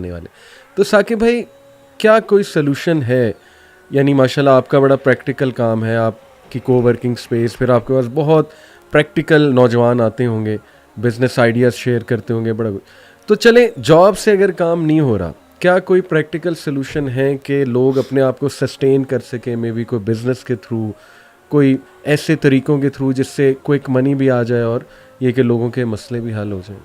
वाले। तो साकिब भाई, क्या कोई सोल्यूशन है? यानी माशाल्लाह आपका बड़ा प्रैक्टिकल काम है, आपकी कोवर्किंग स्पेस, फिर आपके पास बहुत प्रैक्टिकल नौजवान आते होंगे, बिजनेस आइडियाज़ शेयर करते होंगे, बड़ा कुछ। तो चले, जॉब से अगर काम नहीं हो रहा, क्या कोई प्रैक्टिकल सोल्यूशन है कि लोग अपने आप को सस्टेन कर सकें? मे बी कोई बिज़नेस के थ्रू, कोई ऐसे तरीक़ों के थ्रू जिससे क्विक मनी भी आ जाए और ये कि लोगों के मसले भी हल हो जाएं।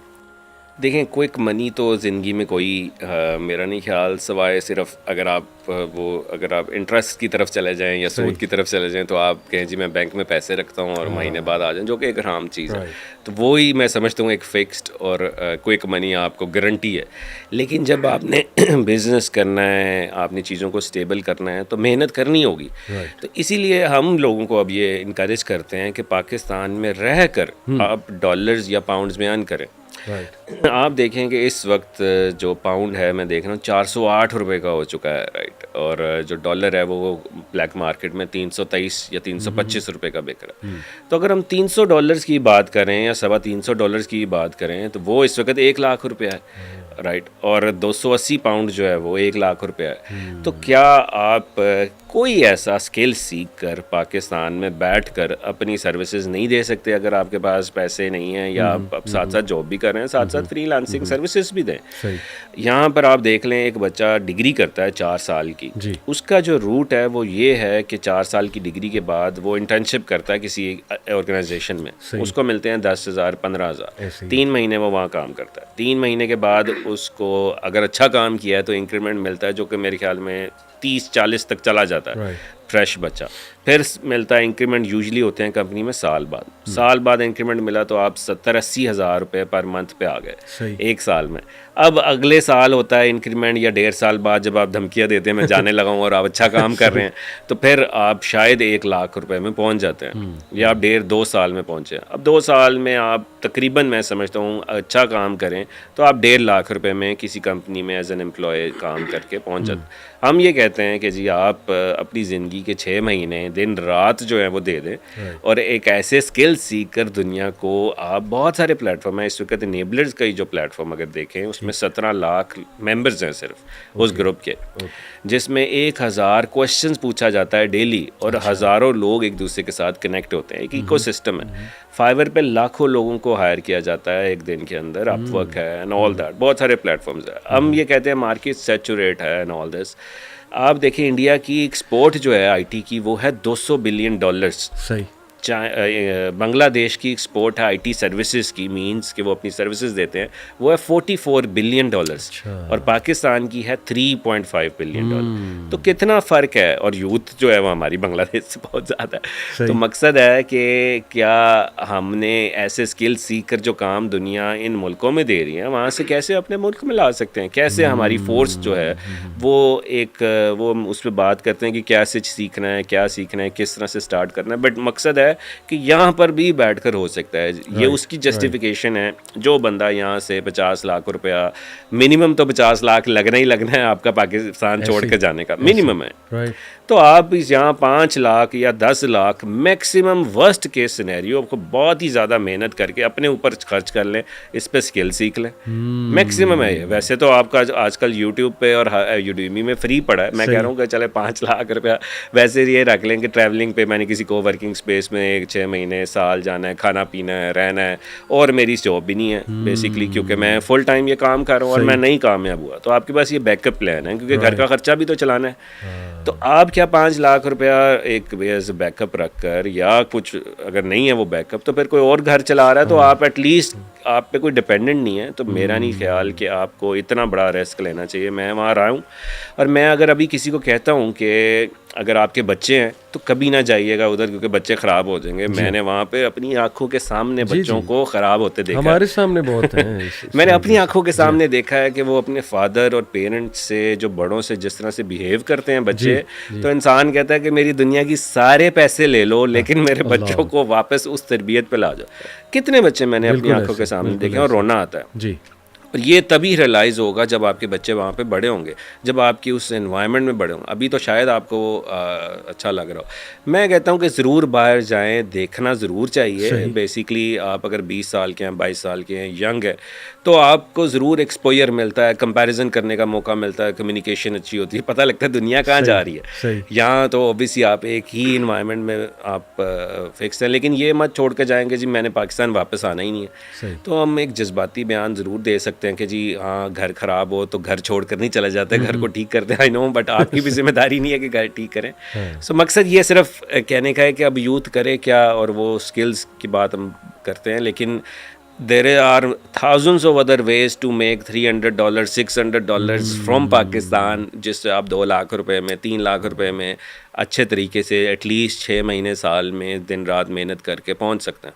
देखें, क्विक मनी तो ज़िंदगी में कोई मेरा नहीं ख्याल, सिवाय सिर्फ अगर आप इंटरेस्ट की तरफ चले जाएं या सूद की तरफ चले जाएं, तो आप कहें जी मैं बैंक में पैसे रखता हूं और महीने बाद आ जाएं, जो कि एक हराम चीज़ है। तो वो ही मैं समझता हूँ एक फ़िक्स्ड और क्विक मनी आपको गारंटी है। लेकिन जब आपने बिज़नेस करना है, आपने चीज़ों को स्टेबल करना है, तो मेहनत करनी होगी। तो इसीलिए हम लोगों को अब ये इनकरेज करते हैं कि पाकिस्तान में रह कर आप डॉलर्स या पाउंड्स में अर्न करें। आप देखें कि इस वक्त जो पाउंड है, मैं देख रहा हूँ 408 रुपये का हो चुका है, राइट। और जो डॉलर है वो ब्लैक मार्केट में 323 या 325 रुपये का बिक रहा है। तो अगर हम $300 की बात करें या $325 की बात करें, तो वो इस वक्त 1 लाख रुपया है, राइट। और 280 पाउंड जो है वो 1 लाख रुपया है। तो क्या आप कोई ऐसा स्किल सीख कर पाकिस्तान में बैठ कर अपनी सर्विसेज नहीं दे सकते? अगर आपके पास पैसे नहीं हैं या आप साथ साथ जॉब भी कर रहे हैं, साथ साथ फ्रीलांसिंग सर्विसेज भी दें। यहाँ पर आप देख लें, एक बच्चा डिग्री करता है 4 साल की, उसका जो रूट है वो ये है कि 4 साल की डिग्री के बाद वो इंटर्नशिप करता है किसी ऑर्गेनाइजेशन में, उसको मिलते हैं 10,000 15,000, 3 महीने वो वहाँ काम करता है। 3 महीने के बाद उसको अगर अच्छा काम किया है तो इंक्रीमेंट मिलता है, जो कि मेरे ख्याल में 30-40 तक चला जाता है, फ्रेश बच्चा। फिर मिलता है इंक्रीमेंट, यूजुअली होते हैं कंपनी में साल बाद इंक्रीमेंट मिला तो आप 70-80 हज़ार रुपये पर मंथ पे आ गए 1 साल में। अब अगले साल होता है इंक्रीमेंट, या 1.5 साल बाद जब आप धमकियाँ देते हैं मैं जाने लगा हूँ और आप अच्छा काम कर रहे हैं, तो फिर आप शायद 1 लाख रुपए में पहुँच जाते हैं, या आप 1.5-2 साल में पहुँचे। अब 2 साल में आप तकरीबन, मैं समझता हूँ, अच्छा काम करें तो आप 1.5 लाख रुपए में किसी कंपनी में एज एन एम्प्लॉय काम करके पहुँच जाते। हम ये कहते हैं कि जी आप अपनी ज़िंदगी के 6 महीने दिन रात जो है वो दे दें और एक ऐसे स्किल सीख कर दुनिया को आप, बहुत सारे प्लेटफॉर्म हैं इस वक्त, इनेबलर्स का ही जो प्लेटफॉर्म अगर देखें उसमें 17 लाख मेंबर्स हैं सिर्फ उस ग्रुप के, जिसमें 1000 क्वेश्चंस पूछा जाता है डेली और हज़ारों लोग एक दूसरे के साथ कनेक्ट होते हैं। एक इकोसिस्टम है। फाइवर पे लाखों लोगों को हायर किया जाता है एक दिन के अंदर, अपवर्क है एंड ऑल दैट, बहुत सारे प्लेटफॉर्म्स हैं। हम ये कहते हैं मार्केट सैचुरेट है एंड ऑल दिस। आप देखिए इंडिया की एक्सपोर्ट जो है आईटी की वो है $200 बिलियन। सही। बांग्लादेश की एक्सपोर्ट है आईटी सर्विसेज की, मींस कि वो अपनी सर्विसेज देते हैं, वो है $44 बिलियन। और पाकिस्तान की है $3.5 बिलियन। तो कितना फ़र्क है। और यूथ जो है वो हमारी बांग्लादेश से बहुत ज़्यादा है। तो मकसद है कि क्या हमने ऐसे स्किल सीख कर जो काम दुनिया इन मुल्कों में दे रही है, वहाँ से कैसे अपने मुल्क में ला सकते हैं, कैसे हमारी फोर्स जो है वो उस पर बात करते हैं कि क्या सीखना है, क्या सीखना है, किस तरह से स्टार्ट करना है। बट मकसद है कि यहाँ पर भी बैठकर हो सकता है। ये उसकी जस्टिफिकेशन है। जो बंदा यहाँ से 50 लाख रुपया, मिनिमम तो 50 लाख लगना ही लगना है आपका पाकिस्तान छोड़ कर जाने का, मिनिमम है। तो आप यहाँ 5 लाख या 10 lakh maximum worst case scenario आपको बहुत ही ज़्यादा मेहनत करके अपने ऊपर खर्च कर लें, इस पर स्किल सीख लें, मैक्सिमम है ये। वैसे तो आपका आजकल यूट्यूब पे और यूडीमी में फ्री पड़ा है। मैं कह रहा हूँ कि चले 5 लाख रुपया वैसे ये रख लें कि ट्रैवलिंग पे मैंने किसी को वर्किंग स्पेस में 6 महीने साल जाना है, खाना पीना है, रहना है, और मेरी जॉब भी नहीं है बेसिकली, क्योंकि मैं फुल टाइम ये काम कर रहा हूँ और मैं नहीं कामयाब हुआ। तो आपके पास ये बैकअप प्लान है, क्योंकि घर का खर्चा भी तो चलाना है। तो आप क्या 5 लाख रुपया एक एज बैकअप रख कर, या कुछ अगर नहीं है वो बैकअप, तो फिर कोई और घर चला रहा है, तो आप एटलीस्ट आप पे कोई डिपेंडेंट नहीं है। तो मेरा नहीं ख्याल कि आपको इतना बड़ा रिस्क लेना चाहिए। मैं वहाँ रहा हूँ, और मैं अगर अभी किसी को कहता हूँ कि अगर आपके बच्चे हैं तो कभी ना जाइएगा उधर, क्योंकि बच्चे ख़राब हो जाएंगे। मैंने वहाँ पे अपनी आंखों के सामने बच्चों को ख़राब होते देखा, हमारे सामने बहुत हैं। मैंने अपनी आंखों के सामने देखा है कि वो अपने फादर और पेरेंट्स से, जो बड़ों से जिस तरह से बिहेव करते हैं बच्चे, तो इंसान कहता है कि मेरी दुनिया की सारे पैसे ले लो, लेकिन मेरे बच्चों को वापस उस तरबियत पे ला जाओ। कितने बच्चे मैंने अपनी आंखों के सामने देखे और रोना आता है जी। और ये तभी रियलाइज़ होगा जब आपके बच्चे वहाँ पे बड़े होंगे, जब आपकी उस एनवायरनमेंट में बड़े होंगे। अभी तो शायद आपको अच्छा लग रहा हो। मैं कहता हूँ कि ज़रूर बाहर जाएं, देखना ज़रूर चाहिए। बेसिकली आप अगर 20 साल के हैं, 22 साल के हैं, यंग है, तो आपको ज़रूर एक्सपोजर मिलता है, कंपैरिजन करने का मौका मिलता है, कम्युनिकेशन अच्छी होती है, पता लगता है दुनिया कहाँ जा रही है। यहाँ तो ऑब्वियसली आप एक ही इन्वायरमेंट में आप फिक्स हैं, लेकिन ये मत छोड़ के जाएंगे जी मैंने पाकिस्तान वापस आना ही नहीं है। तो हम एक जज्बाती बयान ज़रूर दे सकते हैं कि जी हाँ घर ख़राब हो तो घर छोड़ कर नहीं चला जाता है, घर को ठीक करते हैं, आई नो, बट आपकी भी जिम्मेदारी नहीं है कि घर ठीक करें। सो मकसद ये सिर्फ कहने का है कि अब यूथ करे क्या, और वो स्किल्स की बात हम करते हैं, लेकिन there are thousands of other ways to make $300 $600 from Pakistan, जिससे आप 2 लाख रुपए में 3 लाख रुपए में अच्छे तरीके से एटलीस्ट 6 महीने साल में दिन रात मेहनत करके पहुंच सकते हैं।